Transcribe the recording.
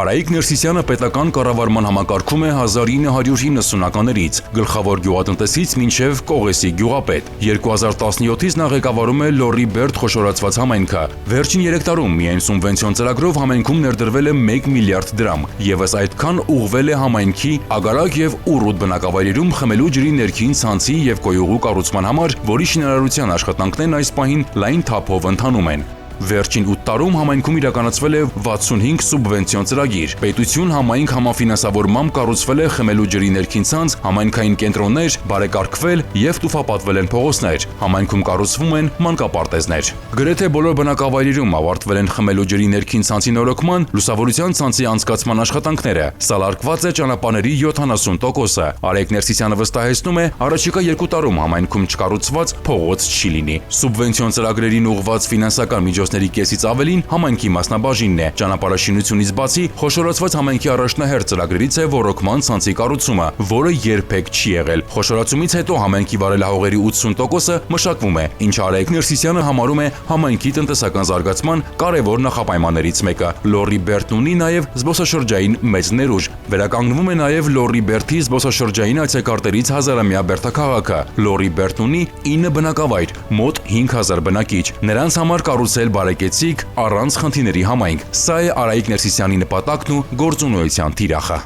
Արայիկ Ներսիսյանը պետական կառավարման համակարգում է 1990-ականներից, գլխավոր գյուղատնտեսից մինչև Կողեսի գյուղապետ։ 2017-ից նա ղեկավարում է Լոռի Բերդ խոշորացված համայնքը։ Վերջին 3 տարում միայն սուբվենցիոն ծրագրով համայնքում ներդրվել է 1 միլիարդ դրամ, եւս այդքան ուղղվել է համայնքի Ագարակ եւ Ուռուտ բնակավայրերում խմելու ջրի ներքին ցանցի եւ կոյուղու կառուցման համար, որի շինարարության աշխատանքներն այս պահին լայն թափով ընթանում են։ Վերջին 8 տարում համայնքում իրականացվել է 65 սուբվենցիոն ծրագիր։ Պետություն համայնք համաֆինանսավորմամբ կառուցվել է խմելու ջրի ներքին ցանց, համայնքային կենտրոններ, բարեկարգվել եւ տուֆապատվել են փողոցներ։ Համայնքում կառուցվում են մանկապարտեզներ։ Գրեթե բոլոր բնակավայրերում ավարտվել են խմելու ջրի ներքին ցանցի նորոգման, լուսավորության ցանցի անցկացման աշխատանքները։ Սալարկված է ճանապարհների 70%-ը։ Արայիկ Ներսիսյանը վստահեցնում է, առաջիկա 2 տարում համայնքում չկառուցված փողոց չի լինի։ Սուբվենցիոն ծրագրերին ուղղված ֆինանսական միջոցների կեսից ավելին համայնքի մասնաբաժինն է։ Ճանապարհաշինությունից բացի խոշորացված համայնքի առաջնահերթ ծրագրերից է ոռոգման ցանցի կառուցումը, որը երբեք չի եղել։ Խոշորացումից հետո համայնքի վարելահողերի 80%-ը մշակվում է, ինչը Արայիկ Ներսիսյանը համարում է համայնքի տնտեսական զարգացման կարևոր նախապայմաններից մեկը։ Լոռի Բերդն ունի նաև զբոսաշրջային մեծ ներուժ։ Վերականգնվում է նաև Լոռի Բերդի զբոսաշրջային այցեքարտերից հազարամյա բերդաքաղաքը։ Լոռի Բերդն ունի 9 բնակավայր, մոտ 5000 բնակիչ։ Նրանց համար կառուցել բարեկեցիկ, առանց խնդիրների համայնք։ Սա է Արայիկ Ներսիսյանի նպատակն ու գործունեության թիրախը։